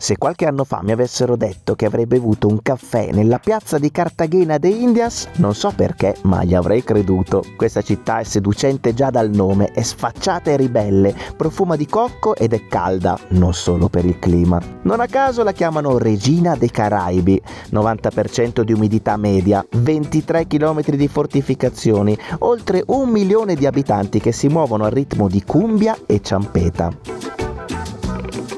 Se qualche anno fa mi avessero detto che avrei bevuto un caffè nella piazza di Cartagena de Indias, non so perché, ma gli avrei creduto. Questa città è seducente già dal nome, è sfacciata e ribelle, profuma di cocco ed è calda, non solo per il clima. Non a caso la chiamano Regina dei Caraibi, 90% di umidità media, 23 km di fortificazioni, oltre 1 milione di abitanti che si muovono al ritmo di cumbia e ciampeta.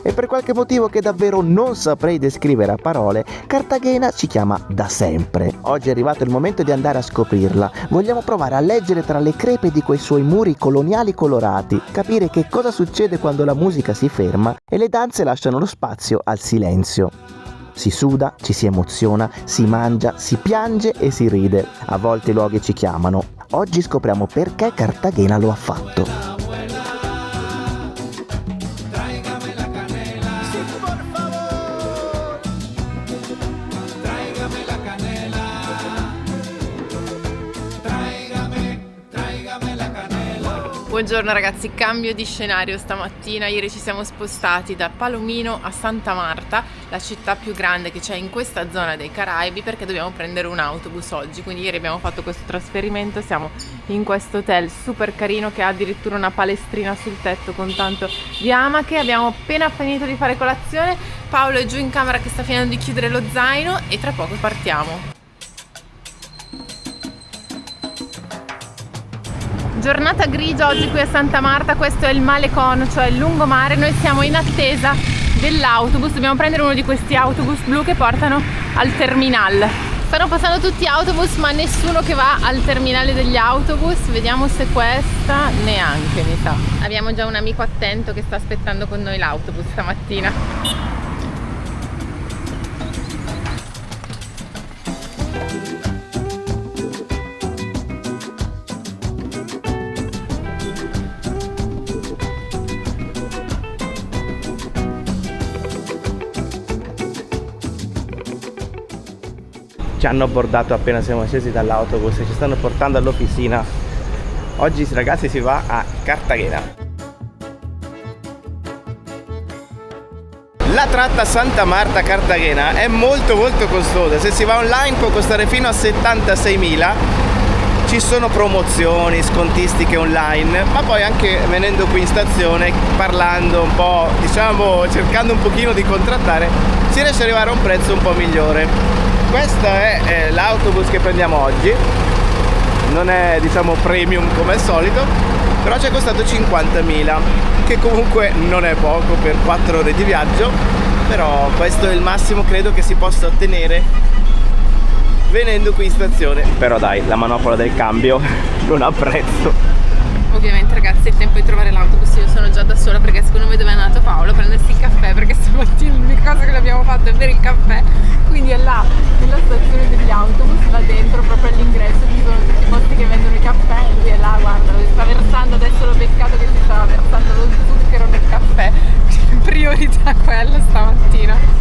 E per qualche motivo che davvero non saprei descrivere a parole, Cartagena ci chiama da sempre. Oggi è arrivato il momento di andare a scoprirla. Vogliamo provare a leggere tra le crepe di quei suoi muri coloniali colorati, capire che cosa succede quando la musica si ferma e le danze lasciano lo spazio al silenzio. Si suda, ci si emoziona, si mangia, si piange e si ride. A volte i luoghi ci chiamano. Oggi scopriamo perché Cartagena lo ha fatto. Buongiorno ragazzi, cambio di scenario stamattina. Ieri ci siamo spostati da Palomino a Santa Marta, la città più grande che c'è in questa zona dei Caraibi, perché dobbiamo prendere un autobus oggi. Quindi ieri abbiamo fatto questo trasferimento, siamo in questo hotel super carino che ha addirittura una palestrina sul tetto con tanto di amache. Abbiamo appena finito di fare colazione, Paolo è giù in camera che sta finendo di chiudere lo zaino e tra poco partiamo. Giornata grigia oggi qui a Santa Marta, questo è il Malecon, cioè il lungomare. Noi siamo in attesa dell'autobus, dobbiamo prendere uno di questi autobus blu che portano al terminal. Stanno passando tutti autobus ma nessuno che va al terminale degli autobus. Vediamo se questa neanche, mi sa. Abbiamo già un amico attento che sta aspettando con noi l'autobus stamattina. Ci hanno abbordato appena siamo scesi dall'autobus e ci stanno portando all'officina. Oggi ragazzi si va a Cartagena. La tratta Santa Marta Cartagena è molto costosa. Se si va online può costare fino a 76.000. Ci sono promozioni, scontistiche online, ma poi anche venendo qui in stazione, parlando un po', diciamo cercando un pochino di contrattare, si riesce ad arrivare a un prezzo un po' migliore. Questo è l'autobus che prendiamo oggi, non è diciamo premium come al solito, però ci è costato 50.000, che comunque non è poco per 4 ore di viaggio, però questo è il massimo credo che si possa ottenere venendo qui in stazione. Però dai, la manopola del cambio non ha prezzo. Ovviamente ragazzi è il tempo di trovare l'autobus, io sono già da sola perché secondo me dove è andato Paolo a prendersi il caffè, perché stamattina l'unica cosa che abbiamo fatto è bere il caffè. Quindi è là nella stazione degli autobus, là dentro proprio all'ingresso ci sono tutti i posti che vendono i caffè e lui è là, guarda, lo sta versando, adesso l'ho beccato che si stava versando lo zucchero nel caffè. Priorità quella stamattina.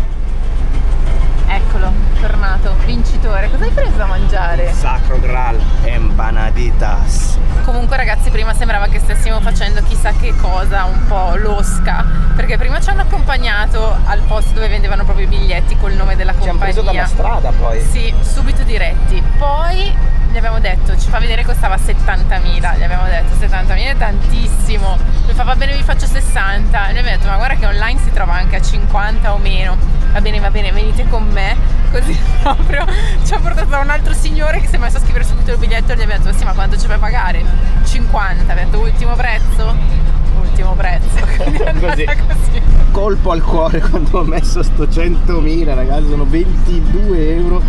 Eccolo, tornato, vincitore. Cosa hai preso da mangiare? Sacro Graal, empanaditas. Comunque ragazzi prima sembrava che stessimo facendo chissà che cosa, un po' losca, perché prima ci hanno accompagnato al posto dove vendevano proprio i biglietti col nome della compagnia. Ci hanno preso dalla strada poi. Sì, subito diretti. Poi gli abbiamo detto, ci fa vedere che costava 70.000, gli abbiamo detto 70.000 è tantissimo, lui fa va bene vi faccio 60, e noi abbiamo detto ma guarda che online si trova anche a 50 o meno, va bene venite con me, così proprio ci ha portato da un altro signore che si è messo a scrivere subito il biglietto e gli abbiamo detto sì ma quanto ci fai pagare? 50, abbiamo detto ultimo prezzo, quindi è andata così. Colpo al cuore quando ho messo sto 100.000 ragazzi, sono 22 euro,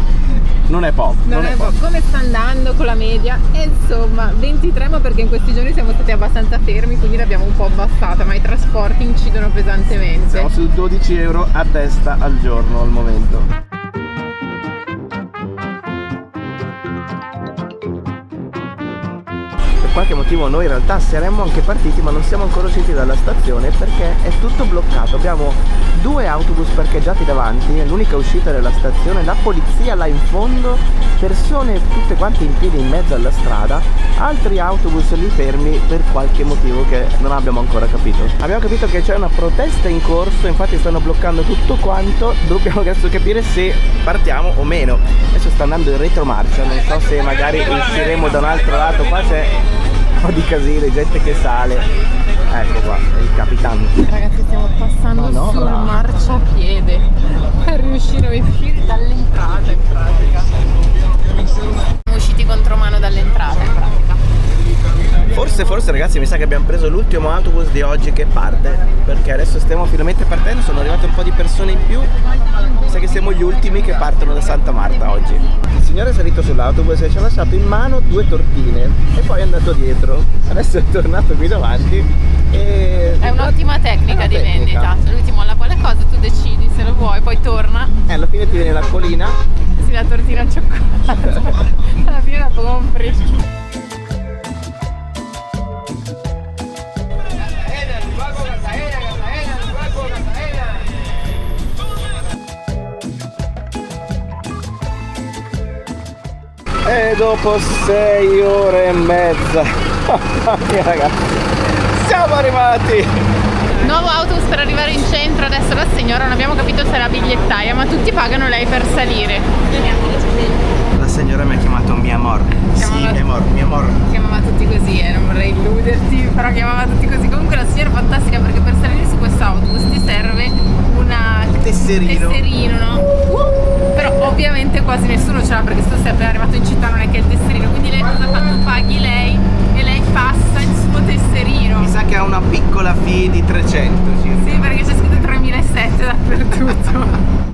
non è poco. Non è poco. Come sta andando con la media? E insomma 23, ma perché in questi giorni siamo stati abbastanza fermi, quindi l'abbiamo un po' abbassata, ma i trasporti incidono pesantemente. Siamo su 12 euro a testa al giorno al momento. qualche motivo noi in realtà saremmo anche partiti, ma non siamo ancora usciti dalla stazione perché è tutto bloccato. Abbiamo 2 autobus parcheggiati davanti, è l'unica uscita della stazione, la polizia là in fondo, persone tutte quante in piedi in mezzo alla strada, altri autobus lì fermi per qualche motivo che non abbiamo ancora capito. Abbiamo capito che c'è una protesta in corso, infatti stanno bloccando tutto quanto, dobbiamo adesso capire se partiamo o meno. Adesso sta andando in retromarcia, non so se magari usciremo da un altro lato, qua c'è un po' di casino, gente che sale. Ecco qua, è il capitano. Ragazzi, stiamo passando sul marciapiede per riuscire a uscire dall'entrata in pratica. Siamo usciti contromano dall'entrata in pratica. Forse ragazzi mi sa che abbiamo preso l'ultimo autobus di oggi che parte, perché adesso stiamo finalmente partendo, sono arrivate un po' di persone in più, mi sa che siamo gli ultimi che partono da Santa Marta oggi. Il signore è salito sull'autobus e ci ha lasciato in mano 2 tortine e poi è andato dietro, adesso è tornato qui davanti e... È un'ottima tecnica di vendita, cioè lui ti molla quale cosa, tu decidi se lo vuoi, poi torna e alla fine ti viene l'acquolina. Sì, la tortina al cioccolato, alla fine la compri. E dopo 6 ore e mezza, mamma mia ragazzi, siamo arrivati! Nuovo autobus per arrivare in centro, adesso la signora non abbiamo capito se è la bigliettaia, ma tutti pagano lei per salire. La signora mi ha chiamato mi amor. Sì, mi amor, mi amor. Chiamava tutti così, non vorrei illuderti, però chiamava tutti così. Comunque la signora è fantastica perché per salire su questo autobus ti serve una tesserino, no? Però ovviamente quasi nessuno ce l'ha perché se tu sei appena arrivato in città non è che il tesserino, quindi lei cosa fa? Tu paghi lei e lei passa il suo tesserino. Mi sa che ha una piccola fee di 300 circa. Sì, perché c'è scritto 3007 dappertutto.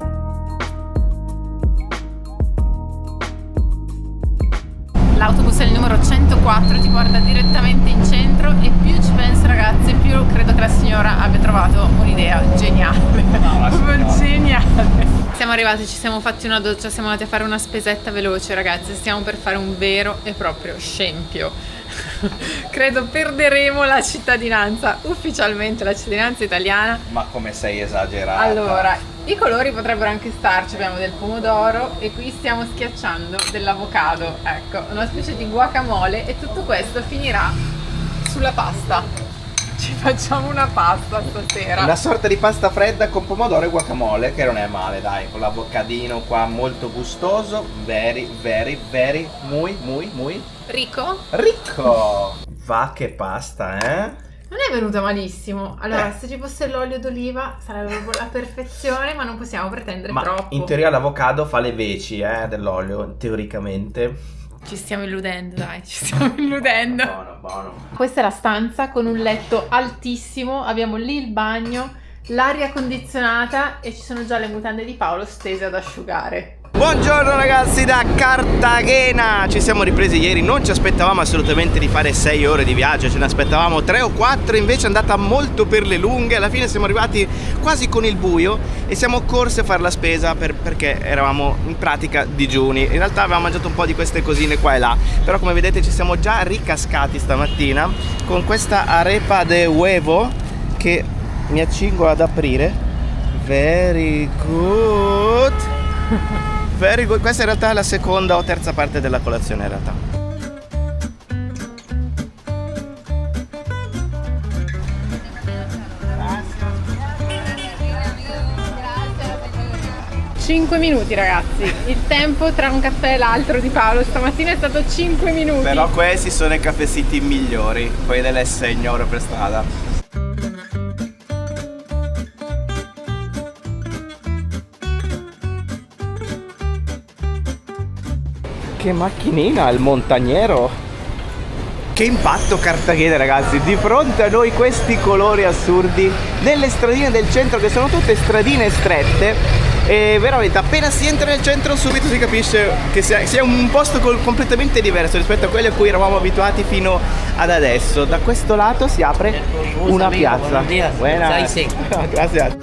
L'autobus è il numero 104, ti porta direttamente in centro e più ci penso ragazzi, più credo che la signora abbia trovato un'idea geniale. Proprio geniale. Siamo arrivati, ci siamo fatti una doccia, siamo andati a fare una spesetta veloce ragazzi, stiamo per fare un vero e proprio scempio. Credo perderemo la cittadinanza, ufficialmente la cittadinanza italiana. Ma come sei esagerata. Allora, i colori potrebbero anche starci, abbiamo del pomodoro e qui stiamo schiacciando dell'avocado, ecco, una specie di guacamole e tutto questo finirà sulla pasta. Ci facciamo una pasta stasera. Una sorta di pasta fredda con pomodoro e guacamole, che non è male, dai, con l'avocadino qua molto gustoso, very, muy ricco. Va che pasta, eh? Non è venuta malissimo. Allora, se ci fosse l'olio d'oliva sarebbe proprio la perfezione, ma non possiamo pretendere troppo. In teoria l'avocado fa le veci, dell'olio, teoricamente. Ci stiamo illudendo, dai, ci stiamo illudendo. Buono. Questa è la stanza con un letto altissimo, abbiamo lì il bagno, l'aria condizionata e ci sono già le mutande di Paolo stese ad asciugare. Buongiorno ragazzi da Cartagena, ci siamo ripresi ieri, non ci aspettavamo assolutamente di fare 6 ore di viaggio, ce ne aspettavamo 3 o 4, invece è andata molto per le lunghe, alla fine siamo arrivati quasi con il buio e siamo corsi a fare la spesa perché eravamo in pratica digiuni. In realtà avevamo mangiato un po' di queste cosine qua e là, però come vedete ci siamo già ricascati stamattina con questa arepa de huevo che mi accingo ad aprire. Very good. Very good. Questa in realtà è la seconda o terza parte della colazione in realtà. Cinque minuti ragazzi, il tempo tra un caffè e l'altro di Paolo stamattina è stato 5 minuti. Però questi sono i caffetti migliori, quelli delle 6 euro per strada. Che macchinina, il montagnero. Che impatto Cartagena ragazzi, di fronte a noi questi colori assurdi nelle stradine del centro che sono tutte stradine strette e veramente appena si entra nel centro subito si capisce che sia un posto completamente diverso rispetto a quello a cui eravamo abituati fino ad adesso. Da questo lato si apre una piazza. Buenas. Grazie.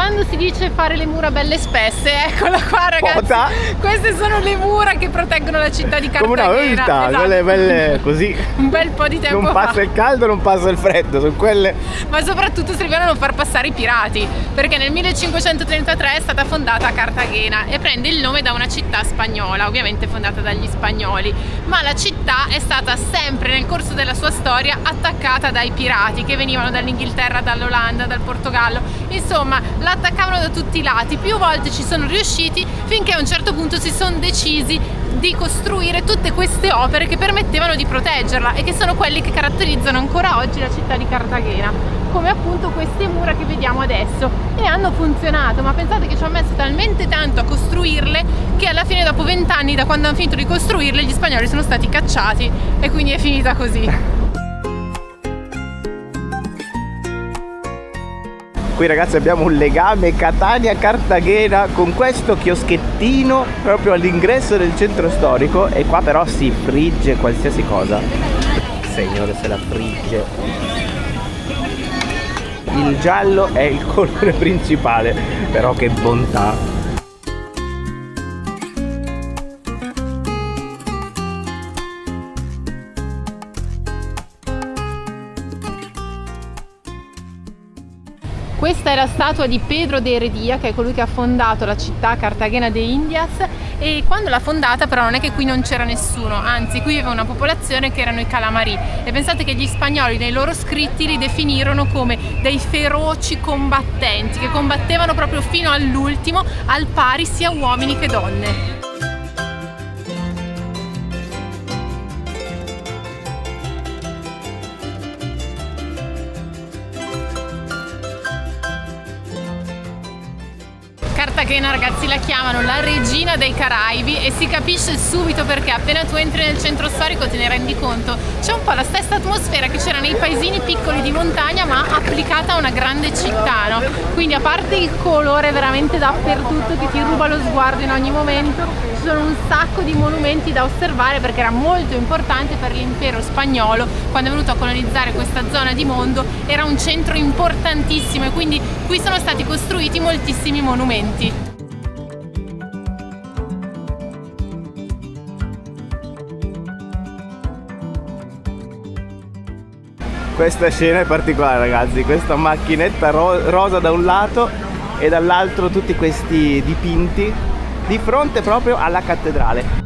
quando si dice fare le mura belle spesse, eccola qua ragazzi, Pota. queste sono le mura che proteggono la città di Come Cartagena. una volta, Esatto. quelle belle così. Un bel po' di tempo Non fa. passa il caldo, non passa il freddo, sono quelle. Ma soprattutto servivano a non far passare i pirati, perché nel 1533 è stata fondata Cartagena e prende il nome da una città spagnola, ovviamente fondata dagli spagnoli, ma la città è stata sempre nel corso della sua storia attaccata dai pirati che venivano dall'Inghilterra, dall'Olanda, dal Portogallo, insomma la attaccavano da tutti i lati. Più volte ci sono riusciti finché a un certo punto si sono decisi di costruire tutte queste opere che permettevano di proteggerla e che sono quelli che caratterizzano ancora oggi la città di Cartagena, come appunto queste mura che vediamo adesso, e hanno funzionato, ma pensate che ci hanno messo talmente tanto a costruirle che alla fine, dopo 20 anni da quando hanno finito di costruirle, gli spagnoli sono stati cacciati e quindi è finita così. Qui ragazzi abbiamo un legame Catania-Cartagena con questo chioschettino proprio all'ingresso del centro storico, e qua però si frigge qualsiasi cosa. Signore, se la frigge. Il giallo è il colore principale, però che bontà. Questa è la statua di Pedro de Heredia, che è colui che ha fondato la città Cartagena de Indias, e quando l'ha fondata però non è che qui non c'era nessuno, anzi qui viveva una popolazione che erano i Calamari, e pensate che gli spagnoli nei loro scritti li definirono come dei feroci combattenti che combattevano proprio fino all'ultimo, al pari sia uomini che donne. Cartagena, ragazzi, la chiamano la regina dei Caraibi, e si capisce subito perché appena tu entri nel centro storico te ne rendi conto. C'è un po' la stessa atmosfera che c'era nei paesini piccoli di montagna, ma applicata a una grande città, no? Quindi, a parte il colore veramente dappertutto che ti ruba lo sguardo in ogni momento, ci sono un sacco di monumenti da osservare, perché era molto importante per l'impero spagnolo. Quando è venuto a colonizzare questa zona di mondo era un centro importantissimo, e quindi qui sono stati costruiti moltissimi monumenti. Questa scena è particolare ragazzi, questa macchinetta rosa da un lato e dall'altro tutti questi dipinti di fronte proprio alla cattedrale.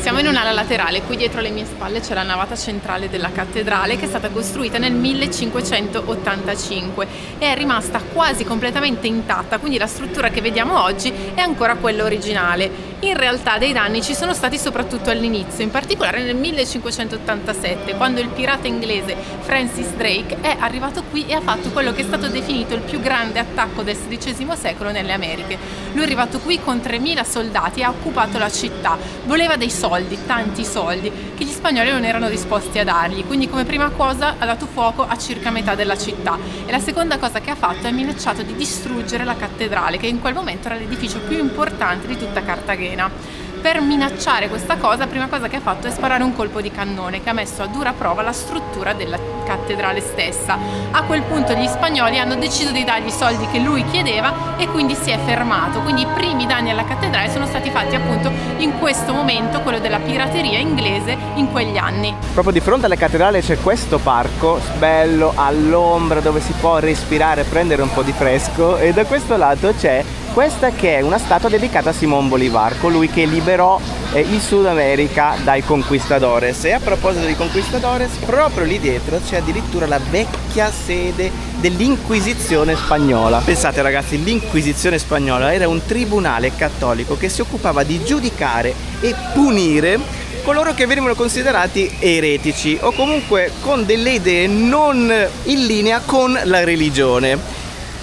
Siamo in un'ala laterale, qui dietro alle mie spalle c'è la navata centrale della cattedrale, che è stata costruita nel 1585 e è rimasta quasi completamente intatta, quindi la struttura che vediamo oggi è ancora quella originale. In realtà dei danni ci sono stati soprattutto all'inizio, in particolare nel 1587, quando il pirata inglese Francis Drake è arrivato qui e ha fatto quello che è stato definito il più grande attacco del XVI secolo nelle Americhe. Lui è arrivato qui con 3.000 soldati e ha occupato la città. Voleva dei soldi, tanti soldi, che gli spagnoli non erano disposti a dargli, quindi come prima cosa ha dato fuoco a circa metà della città, e la seconda cosa che ha fatto è minacciato di distruggere la cattedrale, che in quel momento era l'edificio più importante di tutta Cartagena. Per minacciare questa cosa, la prima cosa che ha fatto è sparare un colpo di cannone che ha messo a dura prova la struttura della cattedrale stessa. A quel punto gli spagnoli hanno deciso di dargli i soldi che lui chiedeva e quindi si è fermato. Quindi i primi danni alla cattedrale sono stati fatti appunto in questo momento, quello della pirateria inglese in quegli anni. Proprio di fronte alla cattedrale c'è questo parco bello all'ombra dove si può respirare, prendere un po' di fresco, e da questo lato c'è questa che è una statua dedicata a Simón Bolívar, colui che liberò il Sud America dai conquistadores. E a proposito di conquistadores, proprio lì dietro c'è addirittura la vecchia sede dell'Inquisizione spagnola. Pensate ragazzi, l'Inquisizione spagnola era un tribunale cattolico che si occupava di giudicare e punire coloro che venivano considerati eretici o comunque con delle idee non in linea con la religione.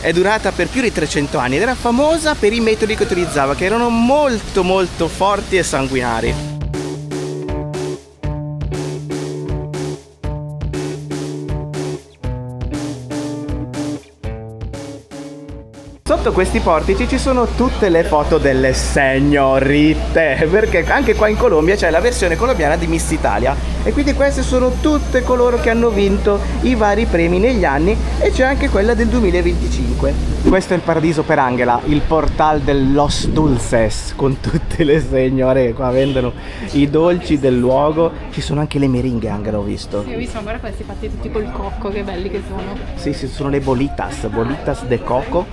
È durata per più di 300 anni ed era famosa per i metodi che utilizzava, che erano molto forti e sanguinari. Sotto sotto questi portici ci sono tutte le foto delle signorite, perché anche qua in Colombia c'è la versione colombiana di Miss Italia e quindi queste sono tutte coloro che hanno vinto i vari premi negli anni e c'è anche quella del 2025. Questo è il paradiso per Angela, il portal del Los Dulces, con tutte le signore che qua vendono i dolci del luogo. Ci sono anche le meringhe, Angela, ho visto. Sì, ho visto, ma guarda questi fatti tutti col cocco, che belli che sono. Sì, sono le bolitas de coco.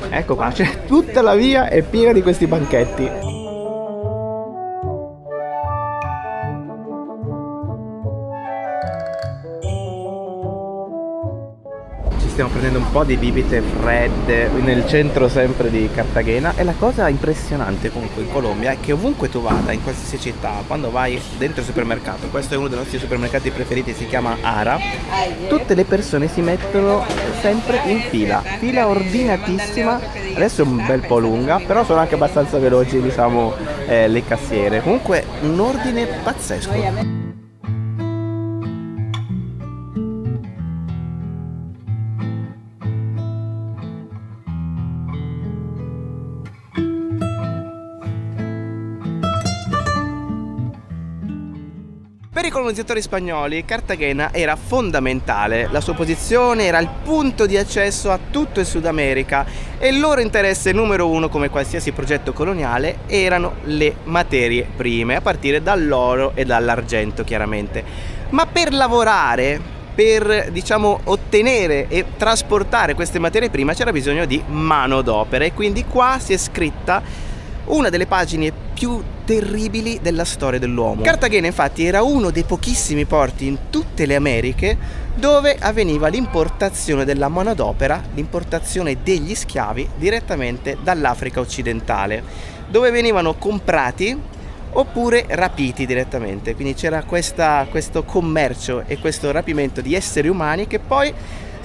Ecco qua, cioè tutta la via è piena di questi banchetti. Stiamo prendendo un po' di bibite fredde nel centro sempre di Cartagena e la cosa impressionante comunque in Colombia è che ovunque tu vada, in qualsiasi città, quando vai dentro il supermercato, questo è uno dei nostri supermercati preferiti, si chiama Ara, tutte le persone si mettono sempre in fila ordinatissima, adesso è un bel po' lunga, però sono anche abbastanza veloci, diciamo, le cassiere, comunque un ordine pazzesco. Per i colonizzatori spagnoli Cartagena era fondamentale, la sua posizione era il punto di accesso a tutto il Sud America e il loro interesse numero uno, come qualsiasi progetto coloniale, erano le materie prime, a partire dall'oro e dall'argento chiaramente. Ma per lavorare, per diciamo ottenere e trasportare queste materie prime c'era bisogno di manodopera e quindi qua si è scritta una delle pagine più terribili della storia dell'uomo. Cartagena infatti era uno dei pochissimi porti in tutte le Americhe dove avveniva l'importazione della manodopera, l'importazione degli schiavi direttamente dall'Africa occidentale, dove venivano comprati oppure rapiti direttamente. Quindi c'era questo commercio e questo rapimento di esseri umani che poi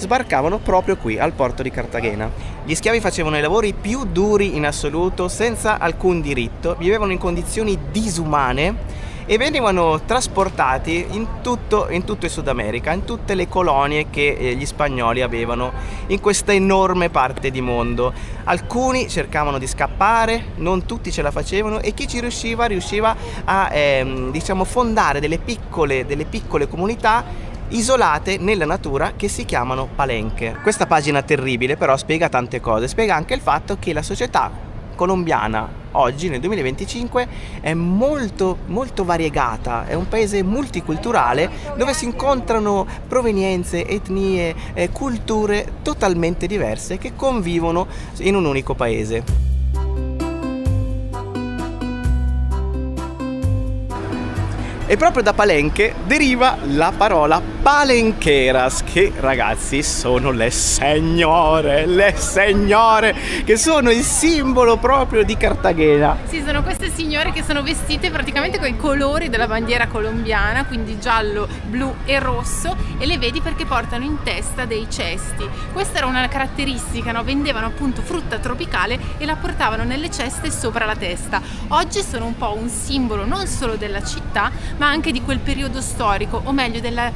sbarcavano proprio qui al porto di Cartagena. Gli schiavi facevano i lavori più duri in assoluto, senza alcun diritto, vivevano in condizioni disumane e venivano trasportati in tutto il Sud America, in tutte le colonie che gli spagnoli avevano in questa enorme parte di mondo. Alcuni cercavano di scappare, non tutti ce la facevano e chi ci riusciva a diciamo fondare delle piccole comunità isolate nella natura che si chiamano palenque. Questa pagina terribile però spiega tante cose, spiega anche il fatto che la società colombiana oggi nel 2025 è molto variegata, è un paese multiculturale dove si incontrano provenienze, etnie, culture totalmente diverse che convivono in un unico paese. E proprio da Palenque deriva la parola palenqueras, che ragazzi sono le signore, che sono il simbolo proprio di Cartagena. Sì, sono queste signore che sono vestite praticamente con i colori della bandiera colombiana, quindi giallo, blu e rosso, e le vedi perché portano in testa dei cesti. Questa era una caratteristica, no? Vendevano appunto frutta tropicale e la portavano nelle ceste sopra la testa. Oggi sono un po' un simbolo non solo della città, ma anche di quel periodo storico, o meglio della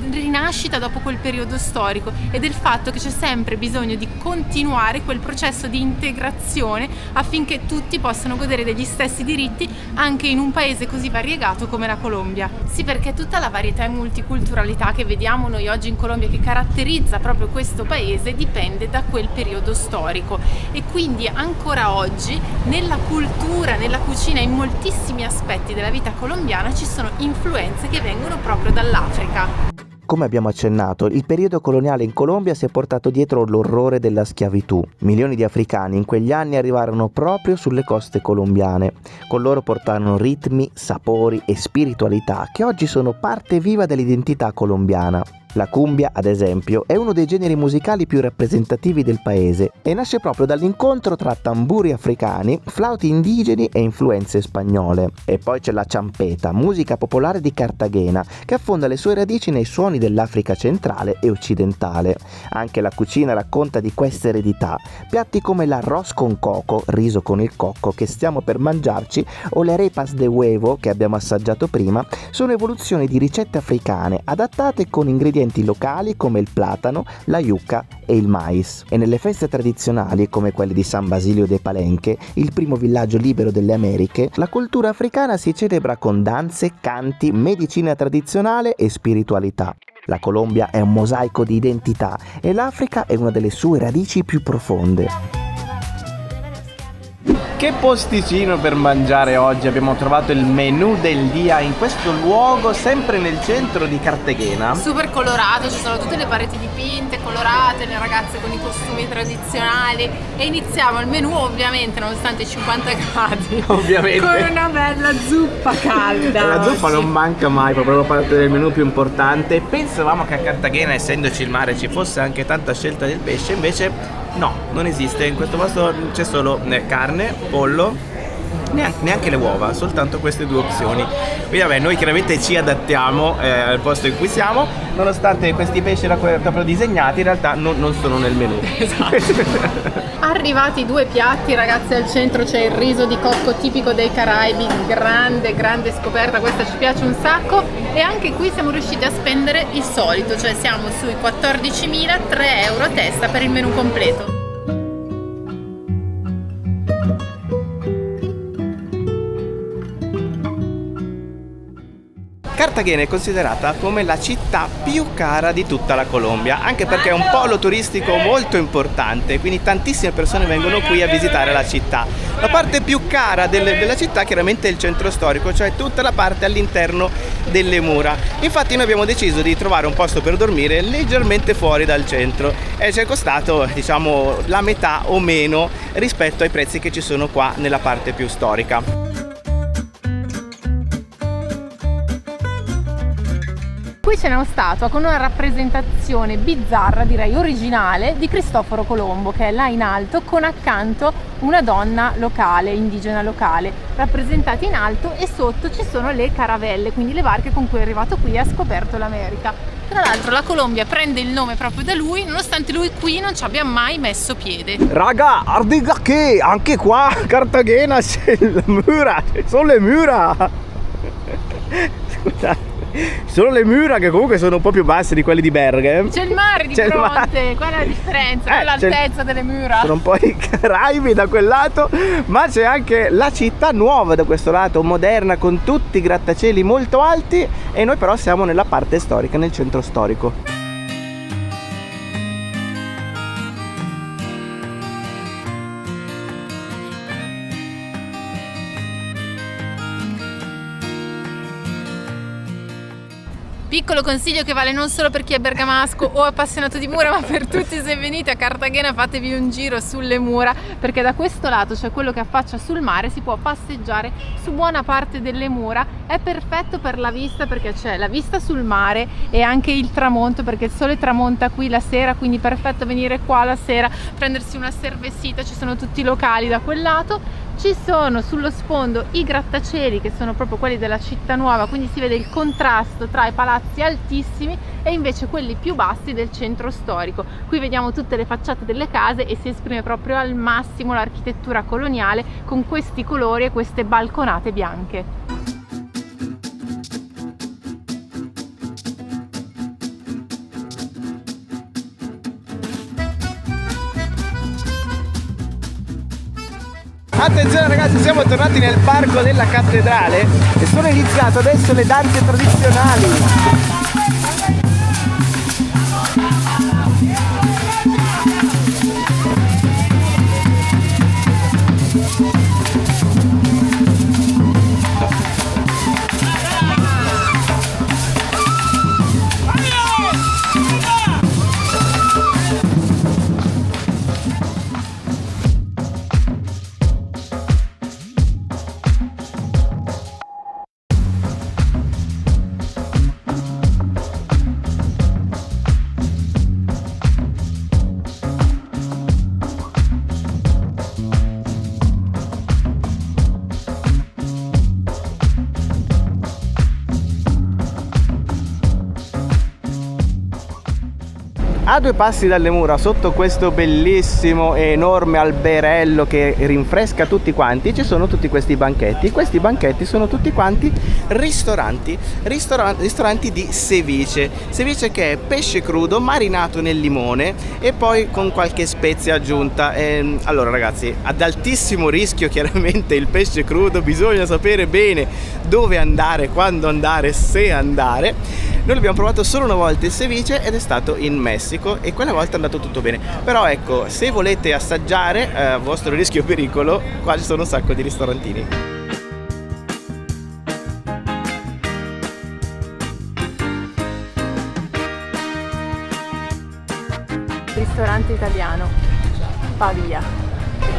rinascita dopo quel periodo storico e del fatto che c'è sempre bisogno di continuare quel processo di integrazione affinché tutti possano godere degli stessi diritti anche in un paese così variegato come la Colombia. Sì, perché tutta la varietà e multiculturalità che vediamo noi oggi in Colombia, che caratterizza proprio questo paese, dipende da quel periodo storico e quindi ancora oggi nella cultura, nella cucina, in moltissimi aspetti della vita colombiana ci sono influenze che vengono proprio dall'Africa. Come abbiamo accennato, il periodo coloniale in Colombia si è portato dietro l'orrore della schiavitù. Milioni di africani in quegli anni arrivarono proprio sulle coste colombiane. Con loro portarono ritmi, sapori e spiritualità che oggi sono parte viva dell'identità colombiana. La cumbia, ad esempio, è uno dei generi musicali più rappresentativi del paese e nasce proprio dall'incontro tra tamburi africani, flauti indigeni e influenze spagnole. E poi c'è la champeta, musica popolare di Cartagena, che affonda le sue radici nei suoni dell'Africa centrale e occidentale. Anche la cucina racconta di questa eredità. Piatti come l'arroz con coco, riso con il cocco che stiamo per mangiarci, o le arepas de huevo che abbiamo assaggiato prima, sono evoluzioni di ricette africane adattate con ingredienti ingredienti locali come il platano, la yucca e il mais. E nelle feste tradizionali come quelle di San Basilio de Palenque, il primo villaggio libero delle Americhe, la cultura africana si celebra con danze, canti, medicina tradizionale e spiritualità. La Colombia è un mosaico di identità e l'Africa è una delle sue radici più profonde. Che posticino per mangiare oggi, abbiamo trovato il menù del dia in questo luogo sempre nel centro di Cartagena. Super colorato, ci sono tutte le pareti dipinte, colorate, le ragazze con i costumi tradizionali e iniziamo il menù ovviamente nonostante i 50 gradi Ovviamente. con una bella zuppa calda. La zuppa oggi. non manca mai, proprio parte del menù più importante. Pensavamo che a Cartagena, essendoci il mare, ci fosse anche tanta scelta del pesce, invece no, non esiste. In questo posto c'è solo carne, pollo, neanche le uova, soltanto queste due opzioni. Quindi vabbè, noi chiaramente ci adattiamo al posto in cui siamo, nonostante questi pesci proprio disegnati in realtà non sono nel menù. Esatto. Arrivati i due piatti, ragazzi, al centro c'è il riso di cocco tipico dei Caraibi, grande scoperta, questa ci piace un sacco, e anche qui siamo riusciti a spendere il solito, cioè siamo sui 14.000, 3 euro a testa per il menù completo. Cartagena è considerata come la città più cara di tutta la Colombia, anche perché è un polo turistico molto importante, quindi tantissime persone vengono qui a visitare la città. La parte più cara della città chiaramente è il centro storico, cioè tutta la parte all'interno delle mura. Infatti noi abbiamo deciso di trovare un posto per dormire leggermente fuori dal centro e ci è costato, diciamo, la metà o meno rispetto ai prezzi che ci sono qua nella parte più storica. Qui c'è una statua con una rappresentazione bizzarra, direi originale, di Cristoforo Colombo, che è là in alto con accanto una donna locale, indigena locale, rappresentata in alto, e sotto ci sono le caravelle, quindi le barche con cui è arrivato qui e ha scoperto l'America. Tra l'altro la Colombia prende il nome proprio da lui, nonostante lui qui non ci abbia mai messo piede. Raga, guarda che anche qua a Cartagena c'è le mura, sono le mura. Scusate. Sono le mura che comunque sono un po' più basse di quelle di Berga. C'è il mare di fronte, qual è la differenza? Qual è l'altezza delle mura? Sono un po' i Caraibi da quel lato, ma c'è anche la città nuova da questo lato, moderna, con tutti i grattacieli molto alti, e noi però siamo nella parte storica, nel centro storico. Piccolo consiglio che vale non solo per chi è bergamasco o appassionato di mura, ma per tutti: se venite a Cartagena fatevi un giro sulle mura, perché da questo lato, cioè quello che affaccia sul mare, si può passeggiare su buona parte delle mura. È perfetto per la vista, perché c'è la vista sul mare e anche il tramonto, perché il sole tramonta qui la sera, quindi perfetto venire qua la sera, prendersi una cervesita. Ci sono tutti i locali da quel lato. Ci sono sullo sfondo i grattacieli, che sono proprio quelli della città nuova, quindi si vede il contrasto tra i palazzi altissimi e invece quelli più bassi del centro storico. Qui vediamo tutte le facciate delle case e si esprime proprio al massimo l'architettura coloniale con questi colori e queste balconate bianche. Attenzione ragazzi, siamo tornati nel parco della cattedrale e sono iniziate adesso le danze tradizionali. A 2 passi dalle mura, sotto questo bellissimo e enorme alberello che rinfresca tutti quanti, ci sono tutti questi banchetti. Questi banchetti sono tutti quanti ristoranti di ceviche. Ceviche che è pesce crudo marinato nel limone e poi con qualche spezia aggiunta. Allora ragazzi, ad altissimo rischio chiaramente il pesce crudo, bisogna sapere bene dove andare, quando andare, se andare. Noi l'abbiamo provato solo una volta il ceviche ed è stato in Messico e quella volta è andato tutto bene. Però ecco, se volete assaggiare a vostro rischio e pericolo, qua ci sono un sacco di ristorantini. Ristorante italiano, Pavia.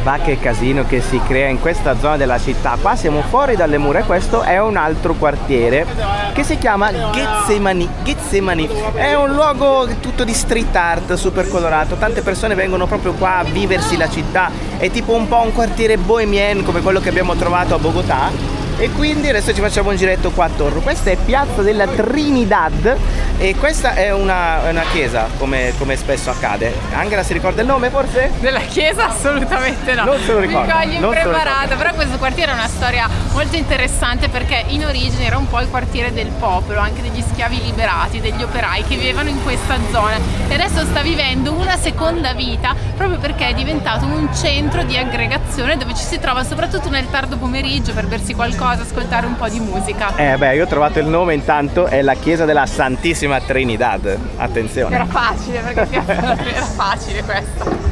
Va che casino che si crea in questa zona della città. Qua siamo fuori dalle mura e questo è un altro quartiere che si chiama Getsemani. È un luogo tutto di street art, super colorato. Tante persone vengono proprio qua a viversi la città. È tipo un po' un quartiere bohemien come quello che abbiamo trovato a Bogotà. E quindi adesso ci facciamo un giretto qua attorno. Questa è Piazza della Trinidad e questa è una chiesa, come spesso accade. Angela si ricorda il nome forse? Della chiesa assolutamente no. Non se lo ricordo. Mi cogli impreparata, però questo quartiere ha una storia molto interessante perché in origine era un po' il quartiere del popolo, anche degli schiavi liberati, degli operai che vivevano in questa zona e adesso sta vivendo una seconda vita proprio perché è diventato un centro di aggregazione dove ci si trova soprattutto nel tardo pomeriggio per bersi qualcosa, ascoltare un po' di musica. Io ho trovato il nome, intanto è la chiesa della Santissima Trinidad. Attenzione. Era facile perché era facile questo.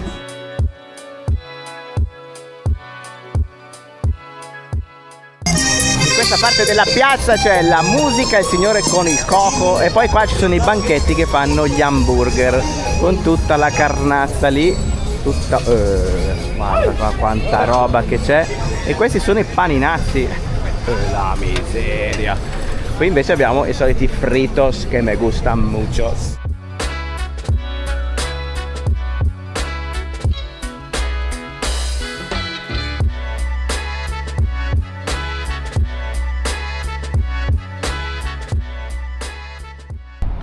In questa parte della piazza c'è la musica, il signore con il coco e poi qua ci sono i banchetti che fanno gli hamburger con tutta la carnazza lì, tutta guarda qua quanta roba che c'è, e questi sono i paninazzi, la miseria. Qui invece abbiamo i soliti fritos che me gustan mucho.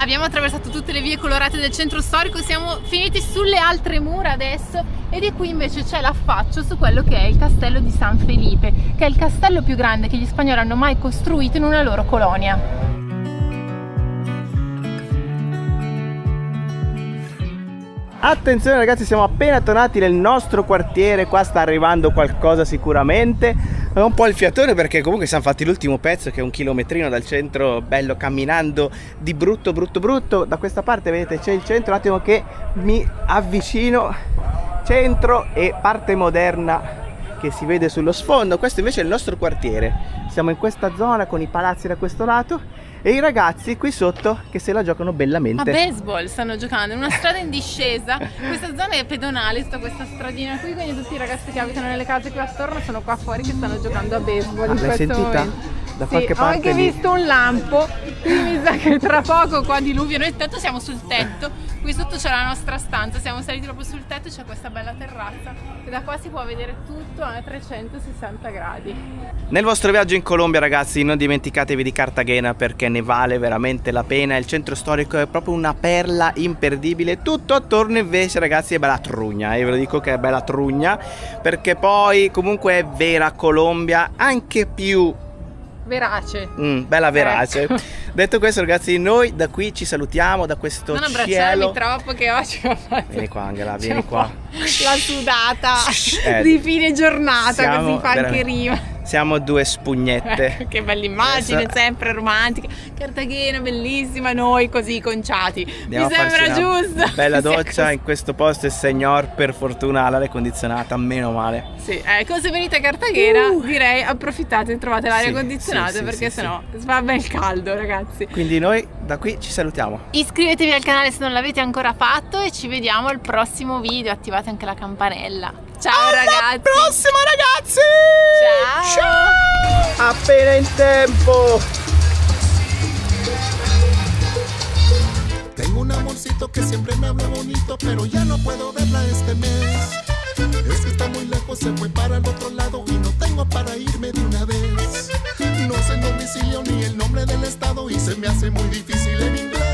Abbiamo attraversato tutte le vie colorate del centro storico, siamo finiti sulle altre mura adesso e di qui invece c'è l'affaccio su quello che è il castello di San Felipe, che è il castello più grande che gli spagnoli hanno mai costruito in una loro colonia. Attenzione ragazzi, siamo appena tornati nel nostro quartiere, qua sta arrivando qualcosa sicuramente. È un po' il fiatone perché comunque siamo fatti l'ultimo pezzo che è un chilometrino dal centro, bello camminando di brutto. Da questa parte vedete c'è il centro, un attimo che mi avvicino, centro e parte moderna che si vede sullo sfondo. Questo invece è il nostro quartiere, siamo in questa zona con i palazzi da questo lato e i ragazzi qui sotto che se la giocano bellamente. A baseball stanno giocando in una strada in discesa. Questa zona è pedonale, tutta questa stradina qui, quindi tutti i ragazzi che abitano nelle case qui attorno sono qua fuori che stanno giocando a baseball. L'hai sentita? Da qualche parte ho anche visto un lampo, quindi mi sa che tra poco qua diluvia. Noi intanto siamo sul tetto, qui sotto c'è la nostra stanza, siamo saliti proprio sul tetto, c'è questa bella terrazza e da qua si può vedere tutto a 360 gradi. Nel vostro viaggio in Colombia ragazzi non dimenticatevi di Cartagena perché ne vale veramente la pena, il centro storico è proprio una perla imperdibile, tutto attorno invece ragazzi è bella trugna, ve lo dico che è bella trugna perché poi comunque è vera Colombia, anche più verace. Bella verace. Detto questo ragazzi, noi da qui ci salutiamo da questo non cielo. Non abbracciarmi troppo che oggi ho fatto. Vieni qua Angela, vieni qua. La sudata di fine giornata, così fa anche rima. Siamo due spugnette. Che bella immagine, sempre romantica. Cartagena bellissima, noi così conciati. Andiamo mi sembra giusto. Bella doccia in questo posto e signor, per fortuna l'aria condizionata, meno male. Sì, ecco, se venite a Cartagena direi approfittate e trovate l'aria condizionata perché sennò fa ben caldo ragazzi. Quindi noi da qui ci salutiamo. Iscrivetevi al canale se non l'avete ancora fatto e ci vediamo al prossimo video, attivate anche la campanella. Ciao ragazzi! Alla prossima ragazzi! Ciao! Ciao! Appena in tempo! Tengo un amorcito que siempre me habla bonito, pero ya no puedo verla este mes. Es que está muy lejos, se fue para el otro lado y no tengo para irme de una vez. No sé el domicilio ni el nombre del estado y se me hace muy difícil en inglés.